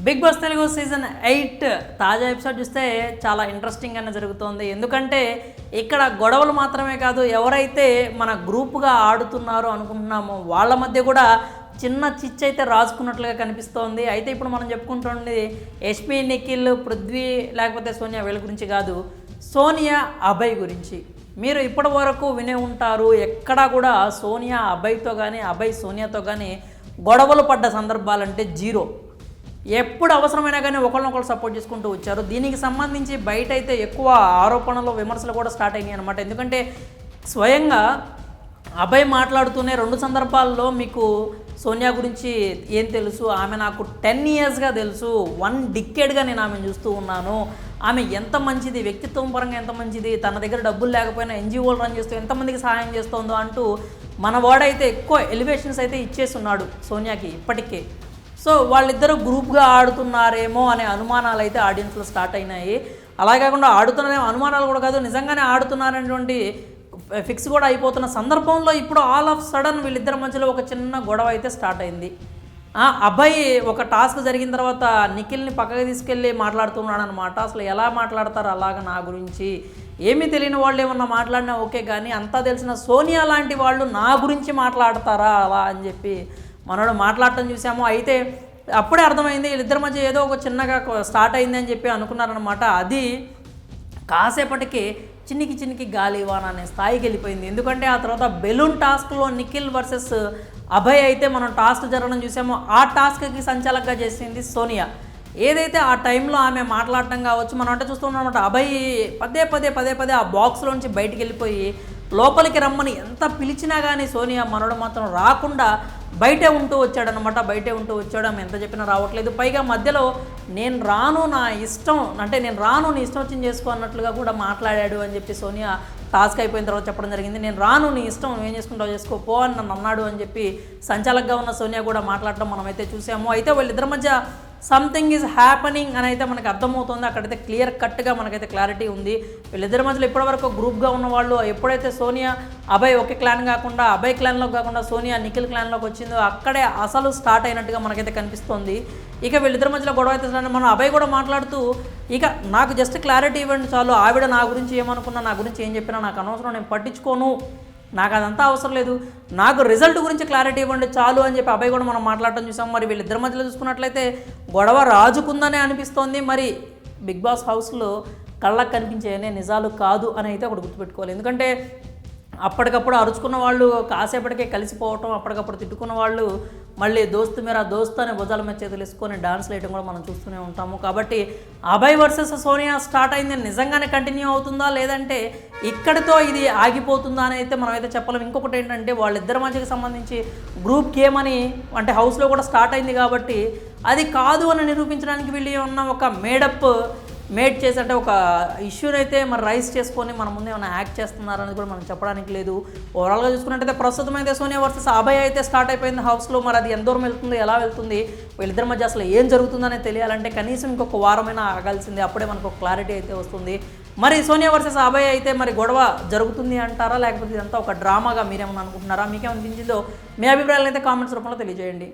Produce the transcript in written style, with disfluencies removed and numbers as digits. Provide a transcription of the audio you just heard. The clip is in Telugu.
బిగ్ బాస్ తెలుగు సీజన్ 8 తాజా ఎపిసోడ్ చూస్తే చాలా ఇంట్రెస్టింగ్గానే జరుగుతోంది. ఎందుకంటే ఇక్కడ గొడవలు మాత్రమే కాదు, ఎవరైతే మన గ్రూప్గా ఆడుతున్నారో అనుకుంటున్నామో వాళ్ళ మధ్య కూడా చిన్న చిచ్చు అయితే రాసుకున్నట్లుగా కనిపిస్తోంది. అయితే ఇప్పుడు మనం చెప్పుకుంటుంది యష్మి, నిఖిల్, పృథ్వీ లేకపోతే సోనియా వీళ్ళ గురించి కాదు, సోనియా అభయ్ గురించి. మీరు ఇప్పటి వరకు వినే ఉంటారు, ఎక్కడా కూడా సోనియా అభయ్తో కానీ అభయ్ సోనియాతో కానీ గొడవలు పడ్డ సందర్భాలంటే జీరో. ఎప్పుడు అవసరమైనా కానీ ఒకళ్ళనొకళ్ళు సపోర్ట్ చేసుకుంటూ వచ్చారు. దీనికి సంబంధించి బయట అయితే ఎక్కువ ఆరోపణలు విమర్శలు కూడా స్టార్ట్ అయినాయి అనమాట. ఎందుకంటే స్వయంగా అభయ్ మాట్లాడుతూనే 2 సందర్భాల్లో మీకు సోనియా గురించి ఏం తెలుసు, ఆమె నాకు 10 ఇయర్స్గా తెలుసు, 1 డికేడ్గా నేను ఆమెను చూస్తూ ఉన్నాను, ఆమె ఎంత మంచిది, వ్యక్తిత్వం పరంగా ఎంత మంచిది, తన దగ్గర డబ్బులు లేకపోయినా ఎన్జిఓలు రన్ చేస్తూ ఎంతమందికి సహాయం చేస్తుందో అంటూ మన వాడైతే ఎక్కువ ఎలివేషన్స్ అయితే ఇచ్చేస్తున్నాడు సోనియాకి ఇప్పటికే. సో వాళ్ళిద్దరూ గ్రూప్గా ఆడుతున్నారేమో అనే అనుమానాలు అయితే ఆడియన్స్లో స్టార్ట్ అయినాయి. అలా కాకుండా ఆడుతున్నారేమో అనుమానాలు కూడా కాదు, నిజంగానే ఆడుతున్నారనేటువంటి ఫిక్స్ కూడా అయిపోతున్న సందర్భంలో ఇప్పుడు ఆల్ ఆఫ్ సడన్ వీళ్ళిద్దరి మధ్యలో ఒక చిన్న గొడవ అయితే స్టార్ట్ అయింది. అబ్బాయి ఒక టాస్క్ జరిగిన తర్వాత నిఖిల్ని పక్కకి తీసుకెళ్ళి మాట్లాడుతున్నాడు అనమాట. అసలు ఎలా మాట్లాడతారు అలాగా నా గురించి, ఏమీ తెలియని వాళ్ళు ఏమన్నా మాట్లాడినా ఓకే, కానీ అంతా తెలిసిన సోనియా లాంటి వాళ్ళు నా గురించి మాట్లాడతారా అలా అని చెప్పి మనోడు మాట్లాడటం చూసాము. అయితే అప్పుడే అర్థమైంది వీళ్ళిద్దరి మధ్య ఏదో ఒక చిన్నగా స్టార్ట్ అయింది అని చెప్పి అనుకున్నారనమాట. అది కాసేపటికి చిన్నికి గాలివాన అనే స్థాయికి వెళ్ళిపోయింది. ఎందుకంటే ఆ తర్వాత బెలూన్ టాస్క్లో నిఖిల్ వర్సెస్ అభయ్ అయితే మనం టాస్క్ జరగడం చూసామో ఆ టాస్క్కి సంచాలకంగా చేసింది సోనియా. ఏదైతే ఆ టైంలో ఆమె మాట్లాడటం కావచ్చు, మనం అంటే చూస్తున్నాం అనమాట. అభయ్ పదే ఆ బాక్స్లోంచి బయటికి వెళ్ళిపోయి లోపలికి రమ్మని ఎంత పిలిచినా కానీ సోనియా మనోడు మాత్రం రాకుండా బయటే ఉంటూ వచ్చాడనమాట. బయటే ఉంటూ వచ్చాడు, ఆమె ఎంత చెప్పినా రావట్లేదు. పైగా మధ్యలో నేను రాను, నా ఇష్టం, అంటే నేను రాను, నీ ఇష్టం వచ్చింది చేసుకో అన్నట్లుగా కూడా మాట్లాడాడు అని చెప్పి సోనియా టాస్క్ అయిపోయిన తర్వాత చెప్పడం జరిగింది. నేను రాను, నీ ఇష్టం, నువ్వేం చేసుకుంటావు చేసుకో పో అని నన్ను అన్నాడు అని చెప్పి సంచాలకుగా ఉన్న సోనియా కూడా మాట్లాడటం మనమైతే చూసాము. అయితే వాళ్ళిద్దరి మధ్య సంథింగ్ ఈజ్ హ్యాపనింగ్ అని అయితే మనకు అర్థమవుతుంది. అక్కడైతే క్లియర్ కట్గా మనకైతే క్లారిటీ ఉంది. వీళ్ళిద్దరి మధ్యలో ఇప్పటివరకు గ్రూప్గా ఉన్న వాళ్ళు, ఎప్పుడైతే సోనియా అభయ్ ఒకే క్లాన్ కాకుండా అభయ్ క్లాన్లోకి కాకుండా సోనియా నిఖిల్ క్లాన్లోకి వచ్చిందో అక్కడే అసలు స్టార్ట్ అయినట్టుగా మనకైతే కనిపిస్తుంది. ఇక వీళ్ళిద్దరి మధ్యలో గొడవ అయితే మనం అభయ్ కూడా మాట్లాడుతూ, ఇక నాకు జస్ట్ క్లారిటీ ఇవ్వండి చాలు, ఆవిడ నా గురించి ఏమనుకున్నా, నా గురించి ఏం చెప్పినా నాకు అనవసరం, నేను పట్టించుకోను, నాకు అదంతా అవసరం లేదు, నాకు రిజల్ట్ గురించి క్లారిటీ ఇవ్వండి చాలు అని చెప్పి అభయ్ కూడా మనం మాట్లాడటం చూసాం. మరి వీళ్ళిద్దరి మధ్యలో చూసుకున్నట్లయితే గొడవ రాజుకుందనే అనిపిస్తోంది. మరి బిగ్ బాస్ హౌస్లో కళ్ళకు కనిపించేనే నిజాలు కాదు అని అయితే ఒకటి గుర్తుపెట్టుకోవాలి. ఎందుకంటే అప్పటికప్పుడు అరుచుకున్న వాళ్ళు కాసేపటికే కలిసిపోవటం, అప్పటికప్పుడు తిట్టుకున్న వాళ్ళు మళ్ళీ దోస్తు మేరా దోస్తు అనే భుజాల మీద చేతులు వేసుకొని డాన్స్ వేయడం కూడా మనం చూస్తూనే ఉంటాము. కాబట్టి అభయ్ వర్సెస్ సోనియా స్టార్ట్ అయింది, నిజంగానే కంటిన్యూ అవుతుందా లేదంటే ఇక్కడితో ఇది ఆగిపోతుందా అని అయితే మనమైతే చెప్పలేం. ఇంకొకటి ఏంటంటే వాళ్ళిద్దరి మధ్యకి సంబంధించి గ్రూప్ గేమ్ అని అంటే హౌస్లో కూడా స్టార్ట్ అయింది కాబట్టి అది కాదు అని నిరూపించడానికి వీళ్ళు ఏమన్నా ఒక మేడ్ చేసి అంటే ఒక ఇష్యూని అయితే మరి రైజ్ చేసుకొని మన ముందు ఏమైనా యాక్ట్ చేస్తున్నారనేది కూడా మనం చెప్పడానికి లేదు. ఓవరాల్గా చూసుకున్నట్టయితే ప్రస్తుతం అయితే సోనియా వర్సెస్ అభయ్ అయితే స్టార్ట్ అయిపోయింది హౌస్లో. మరి అది ఎంత దూరం వెళ్తుంది, ఎలా వెళ్తుంది, వీళ్ళిద్దరి మధ్య అసలు ఏం జరుగుతుందనే తెలియాలంటే కనీసం ఇంకొక వారమైనా ఆగాల్సిందే, అప్పుడే మనకు క్లారిటీ అయితే వస్తుంది. మరి సోనియా వర్సెస్ అభయ్ అయితే మరి గొడవ జరుగుతుంది అంటారా, లేకపోతే ఇదంతా ఒక డ్రామాగా మీరేమన్నా అనుకుంటున్నారా? మీకేమనిపించిందో మీ అభిప్రాయాలు అయితే కామెంట్స్ రూపంలో తెలియజేయండి.